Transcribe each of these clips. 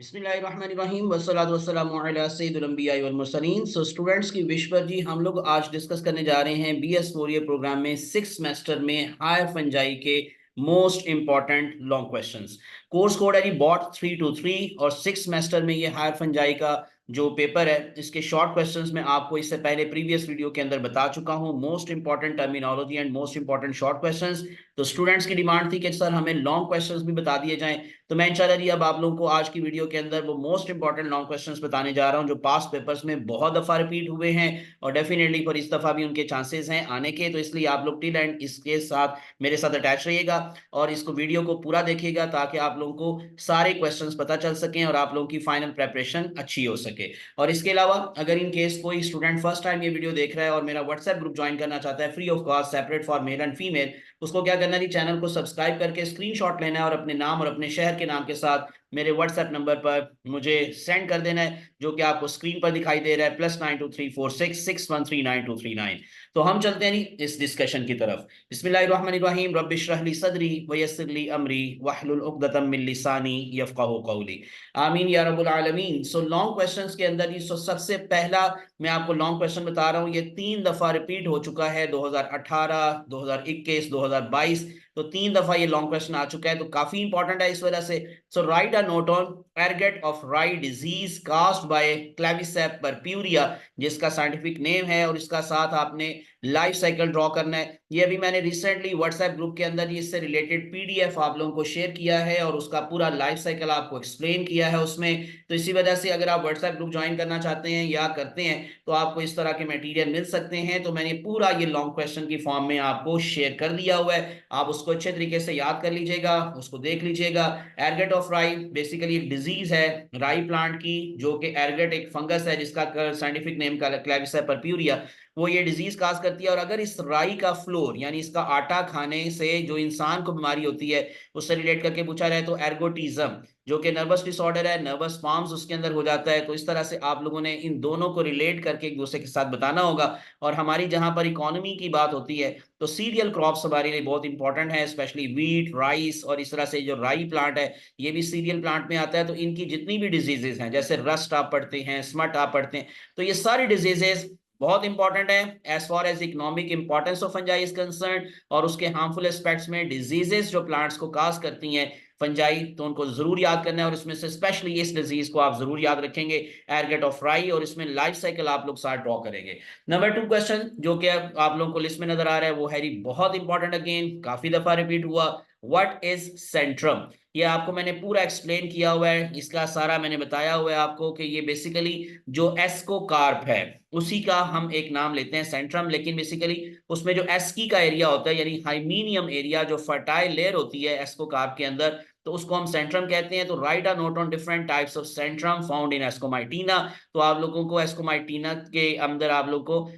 बिस्मिल्लाहिर्रहमानिर्रहीम वस्सलातु वस्सलामु अला सय्यिदिल अंबिया'i वल मुरसलीन। सो स्टूडेंट्स की विश पर जी हम लोग आज डिस्कस करने जा रहे हैं बीएस फोरियर प्रोग्राम में 6 सेमेस्टर में हायर फंजाई के most important long questions. Course code है जी बॉट 323 और 6 सेमेस्टर में ये हायर फंजाई का जो पेपर है इसके शॉर्ट क्वेश्चंस में आपको इससे पहले प्रीवियस वीडियो के अंदर बता चुका हूं। Most important terminology and most important short questions. तो स्टूडेंट्स की डिमांड थी कि सर हमें लॉन्ग क्वेश्चंस भी बता दिए जाएं, तो मैं इंशाल्लाह जी अब आप लोगों को आज की वीडियो के अंदर वो मोस्ट इंपॉर्टेंट लॉन्ग क्वेश्चंस बताने जा रहा हूं जो पास्ट पेपर्स में बहुत दफा रिपीट हुए हैं और डेफिनेटली पर इस दफा भी उनके चांसेस हैं आने के। तो इसलिए आप लोग टिल एंड इसके साथ मेरे साथ अटैच रहिएगा और इसको वीडियो को पूरा देखिएगा ताकि आप लोगों को सारे क्वेश्चंस पता चल सकें और आप लोगों की फाइनल प्रेपरेशन अच्छी हो सके। और इसके अलावा अगर इन केस कोई स्टूडेंट फर्स्ट टाइम ये वीडियो देख रहा है और मेरा व्हाट्सएप ग्रुप ज्वाइन करना चाहता है free of cost separate for male and female, उसको क्या करना है, चैनल को सब्सक्राइब करके स्क्रीनशॉट लेना है और अपने नाम और अपने शहर के नाम के साथ मेरे व्हाट्सएप नंबर पर मुझे सेंड कर देना है जो कि आपको स्क्रीन पर दिखाई दे रहा है +923466139239। तो हम चलते हैं इस डिस्कशन की तरफ। बिस्मिल्लाहिर्रहमानिर्रहीम रब्बिश्रह ली सदरी वयस्सिर ली अमरी वहलुल उक़दतम मिन लिसानी यफ़क़हू क़ौली। आमीन या रब्बुल आलमीन। सो लॉन्ग क्वेश्चंस के अंदर ही सबसे पहला मैं आपको लॉन्ग क्वेश्चन बता रहा हूं, ये 3 दफा रिपीट हो चुका है 2018, 2021, 2022। तो 3 दफा ये लॉन्ग क्वेश्चन आ चुका है तो काफी इंपॉर्टेंट है इस वजह से। So write a note on ergot of rye disease caused by claviceps purpurea, जिसका साइंटिफिक नेम है, और इसका साथ आपने लाइफ साइकिल ड्रॉ करना है। ये अभी मैंने रिसेंटली व्हाट्सएप ग्रुप के अंदर इससे रिलेटेड पीडीएफ आप लोगों को शेयर किया है और उसका पूरा लाइफ साइकिल आपको एक्सप्लेन किया है उसमें। तो इसी वजह से अगर आप व्हाट्सएप ग्रुप ज्वाइन करना चाहते हैं या करते हैं तो आपको इस तरह के मटेरियल मिल सकते हैं। तो मैंने पूरा ये लॉन्ग क्वेश्चन की फॉर्म में आपको शेयर कर दिया हुआ है, आप उसको अच्छे तरीके से याद कर लीजिएगा, उसको देख लीजिएगा। एरगेट ऑफ राई बेसिकली एक डिजीज है राई प्लांट की, जो कि एरगेट एक फंगस है जिसका साइंटिफिक नेम का क्लेविसा परप्यूरिया, वो ये डिजीज काज करती है। और अगर इस राई का फ्लोर यानी इसका आटा खाने से जो इंसान को बीमारी होती है उससे रिलेट करके पूछा जाए तो एर्गोटिज्म, जो कि नर्वस डिसऑर्डर है, नर्वस फॉर्म्स उसके अंदर हो जाता है। तो इस तरह से आप लोगों ने इन दोनों को रिलेट करके एक दूसरे के साथ बताना होगा। और हमारी जहां पर इकोनॉमी की बात होती है तो सीरियल क्रॉप्स हमारे लिए बहुत इंपॉर्टेंट है, स्पेशली वीट, राइस, और इस तरह से जो राई प्लांट है ये भी सीरियल प्लांट में आता है। तो इनकी जितनी भी डिजीजेस हैं, जैसे रस्ट आप पढ़ते हैं, स्मट आप पढ़ते हैं, तो ये सारी डिजीजेस बहुत इंपॉर्टेंट है as far as economic importance of fungi is concern. और उसके हार्मफुल एस्पेक्ट्स में डिजीजेस जो प्लांट्स को काज करती हैं फंजाई, तो उनको जरूर याद करना है और इसमें से स्पेशली इस डिजीज को आप जरूर याद रखेंगे, एरगेट ऑफ राई, और इसमें लाइफ साइकिल आप लोग साथ ड्रॉ करेंगे। नंबर 2 क्वेश्चन जो कि आप लोगों को लिस्ट में नजर आ रहा है वो है बहुत इंपॉर्टेंट, अगेन काफी दफा रिपीट हुआ, व्हाट इज सेंट्रम। ये आपको मैंने पूरा एक्सप्लेन किया हुआ है, इसका सारा मैंने बताया हुआ है आपको कि ये बेसिकली जो एस्कोकार्प है उसी का हम एक नाम लेते हैं सेंट्रम, लेकिन बेसिकली उसमें जो एस्की का एरिया होता है यानी हाइमीनियम एरिया, जो फर्टाइल लेयर होती है एस्कोकार्प के अंदर, तो उसको हम सेंट्रम कहते हैं। तो write a note on different types of centrum found in ascomycotina. तो आप लोगों को एस्कोमाइटीना के अंदर आप लोग को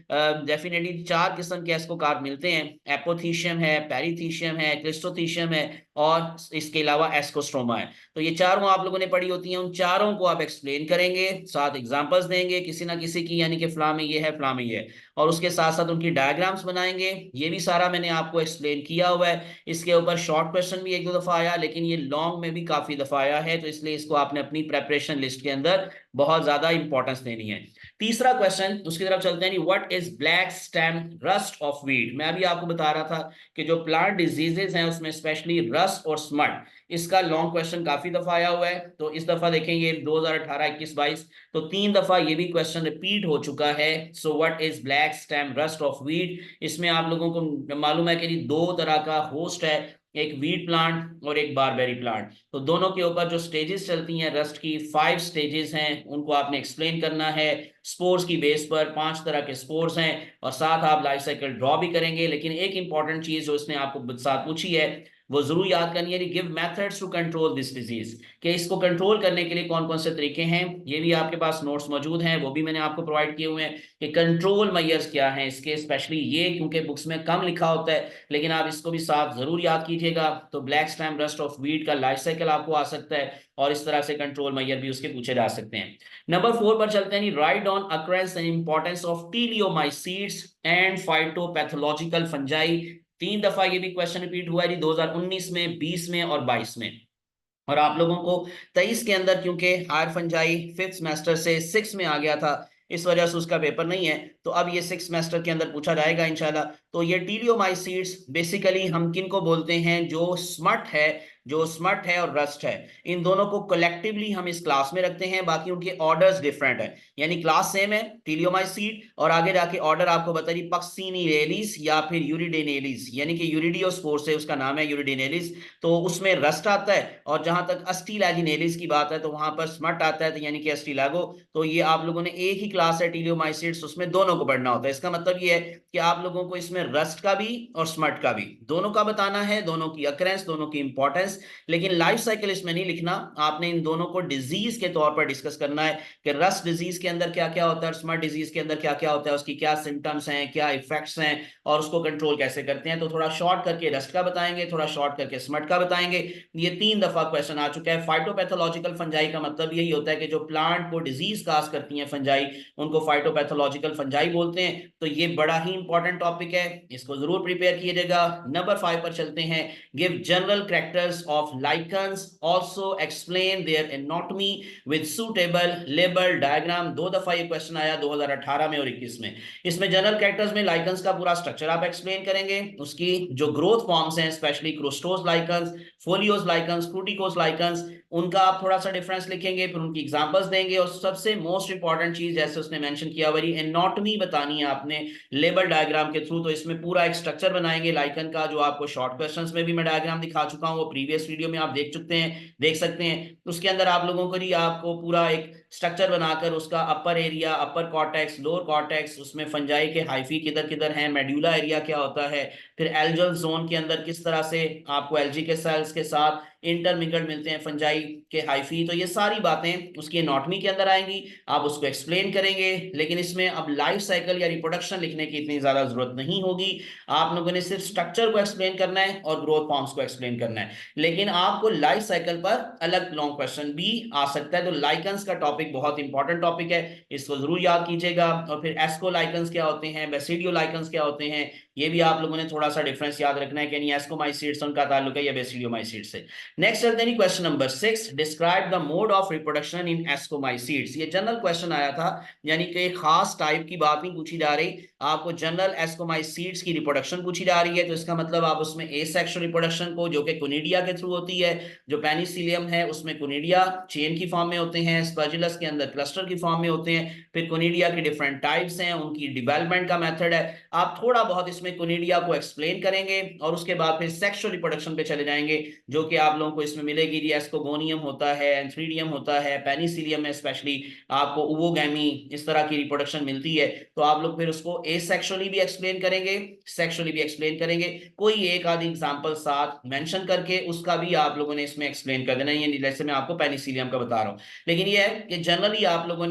डेफिनेटली 4 किस्म के एस्कोकार्प मिलते हैं, एपोथीशियम है, पेरीथीशियम है, क्लिस्टोथीशियम है, और इसके अलावा एस्कोस्ट्रोमा है। तो ये चारों आप लोगों ने पढ़ी होती हैं, उन चारों को आप एक्सप्लेन करेंगे, साथ एग्जांपल्स देंगे किसी ना किसी की, यानी कि फ्ला में ये है, फ्ला में ये है, और उसके साथ साथ उनकी डायग्राम्स बनाएंगे। ये भी सारा मैंने आपको एक्सप्लेन किया हुआ है। इसके ऊपर शॉर्ट क्वेश्चन भी 1-2 दफा आया, लेकिन ये लॉन्ग में भी काफी दफा आया है, तो इसलिए इसको आपने अपनी प्रेपरेशन लिस्ट के अंदर बहुत ज्यादा इंपॉर्टेंस देनी है। तीसरा क्वेश्चन उसकी तरफ चलते हैं, what is black stem rust of wheat. मैं अभी आपको बता रहा था कि जो प्लांट डिजीजेस हैं उसमें स्पेशली रस्ट और स्मट, इसका लॉन्ग क्वेश्चन काफी दफा आया हुआ है। तो इस दफा देखेंगे 2018, 21, 22, तो 3 दफा ये भी क्वेश्चन रिपीट हो चुका है। So what is black stem rust of wheat. इसमें आप लोगों को मालूम है कि 2 तरह का होस्ट है, एक वीट प्लांट और एक बारबेरी प्लांट। तो दोनों के ऊपर जो स्टेजेस चलती हैं रस्ट की, 5 स्टेजेस हैं, उनको आपने एक्सप्लेन करना है। स्पोर्स की बेस पर 5 तरह के स्पोर्स हैं, और साथ आप लाइफ साइकिल ड्रॉ भी करेंगे। लेकिन एक इंपॉर्टेंट चीज जो इसने आपको साथ पूछी है वो जरूर याद करनी है, give methods to control this disease, कि इसको कंट्रोल करने के लिए कौन कौन से तरीके हैं। ये भी आपके पास नोट्स मौजूद हैं, वो भी मैंने आपको प्रोवाइड किए हुए हैं कि कंट्रोल मेजर्स क्या हैं इसके, स्पेशली ये क्योंकि बुक्स में कम लिखा होता है, लेकिन आप इसको भी साथ जरूर याद कीजिएगा। तो black stem rust of wheat का लाइफ साइकिल आपको आ सकता है, और इस तरह से कंट्रोल मेजर भी उसके पूछे जा सकते हैं। नंबर 4 पर चलते हैं, write on occurrence and importance of teliomycetes and phytopathological fungi. 3 दफा ये भी क्वेश्चन रिपीट हुआ है जी, 2019 में, 20 में और 22 में। और आप लोगों को 23 के अंदर क्योंकि हायर फंजाई 5th सेमेस्टर से 6 में आ गया था, इस वजह से उसका पेपर नहीं है, तो अब ये 6 सेमेस्टर के अंदर पूछा जाएगा इंशाल्लाह। तो ये टीलियोमाइसीड्स बेसिकली हम किन को बोलते हैं, जो स्मट है और रस्ट है, इन दोनों को कलेक्टिवली हम इस क्लास में रखते हैं। बाकी उनके ऑर्डर्स डिफरेंट है, यानी क्लास सेम है टीलियोमाइसीड, और आगे जाके ऑर्डर आपको बता रही पक्सीनिलेलिस या फिर यूरिडेनेलिस, यानी कि यूरिडियोस्पोर से उसका नाम है यूरिडेनेलिस, तो उसमें रस्ट आता है। और जहां तक अस्टीलैजिनेलिस की बात है तो वहां पर स्मट आता है, तो यानी कि अस्टीलागो। तो ये आप लोगों ने एक ही क्लास है टीलियोमाइसीड्स, उसमें दोनों को पढ़ना होता है। इसका मतलब ये है कि आप लोगों को इसमें रस्ट का भी और स्मट का भी दोनों का बताना है, दोनों की अक्रेंस, दोनों की इंपॉर्टेंस। लेकिन लाइफ साइकिल इसमें नहीं लिखना, आपने इन दोनों को डिजीज के तौर पर डिस्कस करना है कि रस्ट डिजीज के अंदर क्या क्या होता है, स्मट डिजीज के अंदर क्या क्या होता है, उसकी क्या सिम्टम्स हैं, क्या इफेक्ट्स हैं, और उसको कंट्रोल कैसे करते हैं। तो थोड़ा शॉर्ट करके रस्ट का बताएंगे, थोड़ा शॉर्ट करके स्मट का बताएंगे। ये 3 दफा क्वेश्चन आ चुका है। फाइटोपैथोलॉजिकल फंजाई का मतलब यही होता है कि जो प्लांट को डिजीज काज करती हैं फंजाई, उनको फाइटोपैथोलॉजिकल फंजाई बोलते हैं। तो ये बड़ा ही इंपॉर्टेंट टॉपिक है, इसको जरूर प्रिपेयर कीजिएगा। नंबर 5 पर चलते हैं। Give general characters of lichens, also explain their anatomy with suitable label diagram. 2 दफा ये क्वेश्चन आया, 2018 में और 21 में। इसमें जनरल कैरेक्टर्स में लाइकन्स का पूरा स्ट्रक्चर आप एक्सप्लेन करेंगे, उसकी जो ग्रोथ फॉर्म्स हैं, स्पेशली क्रोस्टोस लाइकन्स, फोलियोस लाइकन्स, फ्रूटिकोस लाइकन्स, उनका आप थोड़ा सा डिफरेंस लिखेंगे, फिर उनकी एग्जांपल्स देंगे। और सबसे मोस्ट इंपॉर्टेंट चीज, जैसे उसने मेंशन किया, वही एनाटॉमी बतानी है आपने लेबल डायग्राम के थ्रू। तो इसमें पूरा एक स्ट्रक्चर बनाएंगे लाइकन का, जो आपको शॉर्ट क्वेश्चंस में भी मैं डायग्राम दिखा चुका हूं, वो प्रीवियस वीडियो में आप देख सकते हैं। उसके अंदर आप लोगों को ही आपको पूरा एक स्ट्रक्चर बनाकर उसका अपर एरिया, अपर कॉर्टेक्स, लोअर कॉर्टेक्स, उसमें फंजाई के हाइफी किधर किधर हैं, मेड्यूला एरिया क्या होता है, फिर एल्जल जोन के अंदर किस तरह से आपको एल्जी के सेल्स के साथ इंटरमिगल्ड मिलते हैं फंजाई के हाइफी। तो ये सारी बातें उसकी एनाटॉमी के अंदर आएंगी, आप उसको एक्सप्लेन करेंगे। लेकिन इसमें अब लाइफ साइकिल या रिप्रोडक्शन लिखने की इतनी ज्यादा जरूरत नहीं होगी, आप लोगों ने सिर्फ स्ट्रक्चर को एक्सप्लेन करना है और ग्रोथ फॉर्म्स को एक्सप्लेन करना है। लेकिन आपको लाइफ साइकिल पर अलग लॉन्ग क्वेश्चन भी आ सकता है। तो लाइकन्स का टॉपिक बहुत इंपॉर्टेंट टॉपिक है, इसको जरूर याद कीजिएगा। और फिर एस्को लाइकन्स क्या होते हैं, बेसिडियो लाइकन्स क्या होते हैं, ये भी आप लोगों ने थोड़ा सा डिफरेंस याद रखना है कि एस्कोमाइसीड्स से उनका ताल्लुक है या बेसिडियोमाइसीड्स से। नेक्स्ट चलते हैं question number 6। Describe the mode of reproduction in ascomycetes. ये जनरल क्वेश्चन आया था, यानी कि खास टाइप की बात नहीं पूछी जा रही, आपको जनरल एस्कोमाइसीड्स की रिप्रोडक्शन पूछी जा रही है। तो इसका मतलब आप उसमें एसेक्सुअल रिप्रोडक्शन को, जो कि कोनिडिया के थ्रू होती है, जो पेनिसिलियम है उसमें कोनिडिया चेन की फॉर्म में होते हैं, स्पर्जिलस के अंदर क्लस्टर की फॉर्म में होते हैं। फिर कोनिडिया की डिफरेंट टाइप्स हैं, उनकी डेवलपमेंट का मेथड है। आप थोड़ा बहुत इसमें कोनिडिया को एक्सप्लेन करेंगे और उसके बाद फिर सेक्सुअल रिप्रोडक्शन पे चले जाएंगे, जो कि आप लोगों को इसमें मिलेगी। एस्कोगोनियम होता है, एंथ्रीडियम होता है, पेनिसिलियम में स्पेशली आपको ओवोगैमी, इस तरह की रिप्रोडक्शन मिलती है। तो आप लोग फिर उसको एसेक्सुअली भी एक्सप्लेन करेंगे, सेक्सुअली भी एक्सप्लेन करेंगे। कोई एक आधी एग्जांपल साथ मेंशन करके उसका भी आप लोगों ने इसमें एक्सप्लेन कर देना है, जैसे मैं आपको पेनिसिलियम का बता रहा हूं। लेकिन ये है कि जनरली आप लोगों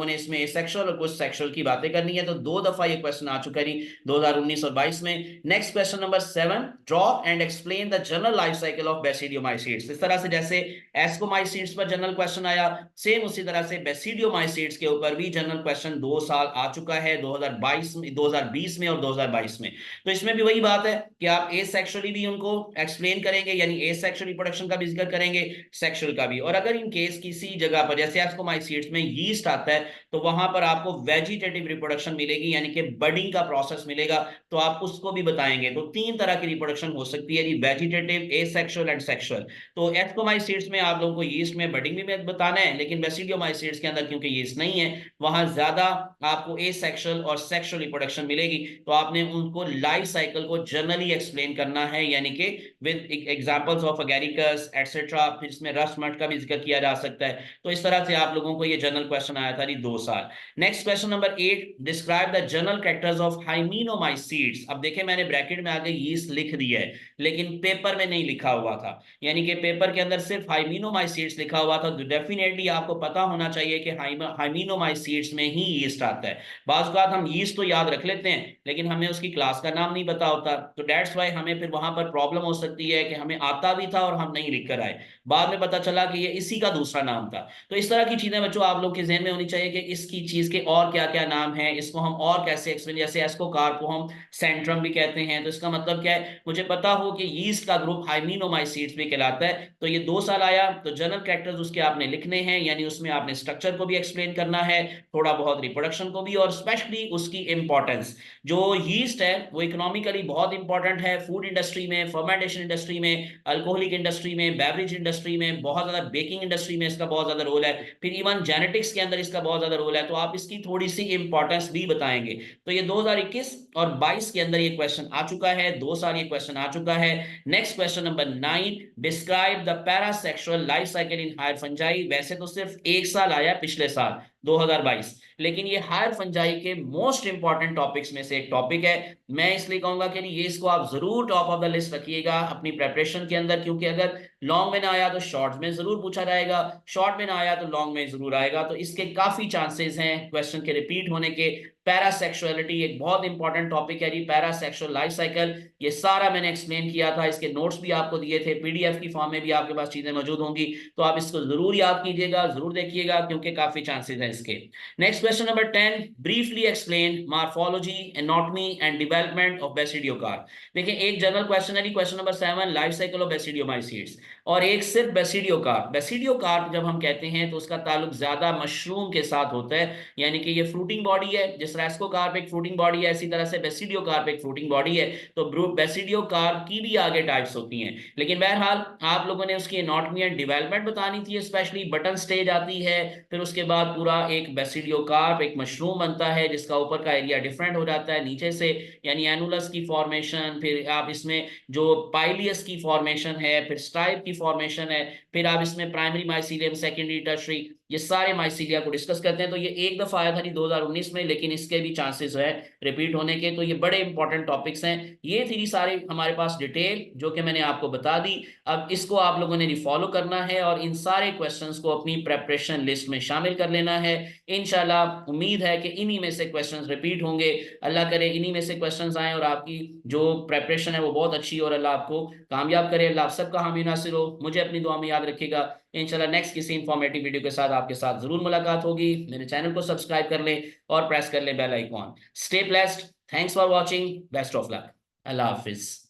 ने इसमें एसेक्सुअल और कुछ सेक्सुअल की बातें करनी है। तो 2 दफा ये क्वेश्चन आ चुका है 2019 और 22 में। Next question number 7। Draw and explain the general life cycle of basidiomycetes. इस तरह से जैसे एस्कोमाइसीड्स पर जनरल क्वेश्चन आया, सेम उसी तरह से बेसिडियोमाइसीड्स के ऊपर भी जनरल क्वेश्चन 2 साल आ चुका है, 2022 में, 2020 में और 2022 में। तो इसमें भी वही बात है कि आप एसेक्सुअली भी उनको एक्सप्लेन करेंगे, यानी एसेक्सुअल रिप्रोडक्शन का भी जिक्र करेंगे, सेक्सुअल का भी। और अगर इन केस किसी जगह पर जैसे एस्कोमाइसीड्स में यीस्ट आता है, तो वहां पर आपको वेजिटेटिव रिप्रोडक्शन मिलेगी, यानी कि बडिंग का प्रोसेस मिलेगा, तो आप उसको भी बताएंगे। तो 3 तरह की रिप्रोडक्शन हो सकती है, वेजिटेटिव, एसेक्सुअल एंड सेक्सुअल। तो एस्कोमाइसीड्स में आप लोगों को यीस्ट में बडिंग भी बताना है, लेकिन बेसिडियोमाइसीड्स के अंदर क्योंकि यीस्ट नहीं है, वहां ज्यादा आपको एसेक्सुअल और सेक्सुअल रिप्रोडक्शन मिलेगी। तो आपने उनको लाइफ साइकिल को जनरली एक्सप्लेन करना है, यानी कि with examples of Agaricus etcetera. फिर इसमें रस्ट मट का भी जिक्र किया जा सकता है। तो इस तरह से आप लोगों को ये जनरल क्वेश्चन आया था 2 साल। Next question number 8। Describe the general characters of hymenomycetes. अब देखें मैंने ब्रैकेट में आगे यीस्ट लिख दिया है, लेकिन पेपर में नहीं लिखा हुआ था, यानी कि पेपर के अंदर सिर्फ हाइमेनोमाइसीड्स लिखा हुआ था। तो डेफिनेटली आपको पता होना चाहिए कि हाइमेनोमाइसीड्स में ही यीस्ट आता है। बात हम यीस्ट तो याद रख लेते हैं, लेकिन हमें उसकी क्लास का नाम नहीं पता होता, तो दैट्स वाई हमें फिर वहां पर प्रॉब्लम हो सकती है कि हमें आता भी था और हम नहीं लिख कर आए, बाद में पता चला कि ये इसी का दूसरा नाम था। तो इस तरह की चीजें बच्चों आप लोग के ज़हन में होनी चाहिए कि इसकी चीज के और क्या क्या नाम है, इसको हम और कैसे एक्सप्लेन, जैसे एस्को कार्प को हम सेंट्रम भी कहते हैं। तो इसका मतलब क्या है, मुझे पता हो कि यीस्ट का ग्रुप हाइमिनोमाइसीट्स भी कहलाता है। तो ये 2 साल आया, तो जनरल कैरेक्टर्स उसके आपने लिखने हैं, यानी उसमें आपने स्ट्रक्चर को भी एक्सप्लेन करना है, थोड़ा बहुत रिप्रोडक्शन को भी, और स्पेशली उसकी इंपॉर्टेंस। जो यीस्ट है वो इकोनॉमिकली बहुत इंपॉर्टेंट है, फूड इंडस्ट्री में, फर्मेंटेशन इंडस्ट्री में, अल्कोहलिक इंडस्ट्री में, बेवरेज इंडस्ट्री में बहुत ज्यादा, बेकिंग इंडस्ट्री में इसका बहुत ज्यादा रोल है, फिर इवन जेनेटिक्स के अंदर इसका बहुत ज्यादा रोल है। तो आप इसकी थोड़ी सी इंपॉर्टेंस भी बताएंगे। तो ये 2021 और 22 के अंदर ये क्वेश्चन आ चुका है, 2 साल ये क्वेश्चन आ चुका है। Next question number 9, describe the parasexual life cycle in higher fungi. वैसे तो सिर्फ 1 साल आया पिछले साल 2022, लेकिन ये हायर फंजाई के मोस्ट इंपॉर्टेंट टॉपिक्स में से एक टॉपिक है। मैं इसलिए कहूंगा कि ये इसको आप जरूर टॉप ऑफ द लिस्ट रखिएगा अपनी प्रेपरेशन के अंदर, क्योंकि अगर लॉन्ग में ना आया तो शॉर्ट में जरूर पूछा जाएगा, शॉर्ट में ना आया तो लॉन्ग में जरूर आएगा। तो इसके काफी चांसेस हैं क्वेश्चन के रिपीट होने के। पैरासेक्सुअलिटी एक बहुत इंपॉर्टेंट टॉपिक है जी, पैरासेक्सुअल लाइफ साइकिल, ये सारा मैंने एक्सप्लेन किया था, इसके नोट्स भी आपको दिए थे, पीडीएफ की फॉर्म में भी आपके पास चीजें मौजूद होंगी। तो आप इसको जरूर याद कीजिएगा, जरूर देखिएगा, क्योंकि काफी चांसेस हैं इसके। Next question number 10, briefly explain morphology, anatomy and development of basidiocarp. देखिए, एक जनरल क्वेश्चन है question number 7, life cycle of basidiomycetes, और एक सिर्फ बेसिडियोकार्प। बेसिडियोकार्प जब हम कहते हैं तो उसका ताल्लुक ज्यादा मशरूम के साथ होता है, यानी कि ये फ्रूटिंग बॉडी है, जिस रेस्कोकार्प एक फ्रूटिंग बॉडी है, इसी तरह से बेसिडियोकार्प एक फ्रूटिंग बॉडी है। तो बेसिडियोकार्प की भी आगे टाइप्स होती हैं, लेकिन बहरहाल आप लोगों ने उसकी एनाटॉमी एंड डेवलपमेंट बतानी थी, स्पेशली बटन स्टेज आती है, फिर उसके बाद पूरा एक बेसिडियोकार्प एक मशरूम बनता है, जिसका ऊपर का एरिया डिफरेंट हो जाता है नीचे से, यानी एनुलस की फॉर्मेशन, फिर आप इसमें जो पाइलियस की फॉर्मेशन है, फिर स्ट्राइप की फॉर्मेशन है, फिर आप इसमें प्राइमरी माइसीलियम, सेकेंडरी, टर्शरी, ये सारे माइसीलिया को डिस्कस करते हैं। तो ये एक दफा आया था नहीं 2019 में, लेकिन इसके भी चांसेस है रिपीट होने के। तो ये बड़े इंपॉर्टेंट टॉपिक्स हैं। ये थी सारी हमारे पास डिटेल जो कि मैंने आपको बता दी। अब इसको आप लोगों ने रिफॉलो करना है और इन सारे क्वेश्चंस को अपनी प्रेपरेशन लिस्ट में शामिल कर लेना है। इंशाल्लाह उम्मीद है कि इन्हीं में से क्वेश्चंस रिपीट होंगे। अल्लाह करे इन्हीं में से क्वेश्चंस आए और आपकी जो प्रेपरेशन है वो बहुत अच्छी हो, और अल्लाह आपको कामयाब करे। अल्लाह आप सबका हामी नासिर हो। मुझे अपनी दुआ में याद रखिएगा। इंशाल्लाह नेक्स्ट किसी इंफॉर्मेटिव वीडियो के साथ आपके साथ जरूर मुलाकात होगी। मेरे चैनल को सब्सक्राइब कर लें और प्रेस कर लें bell icon. Stay blessed, thanks for watching, best of luck, अल्लाह हाफिज।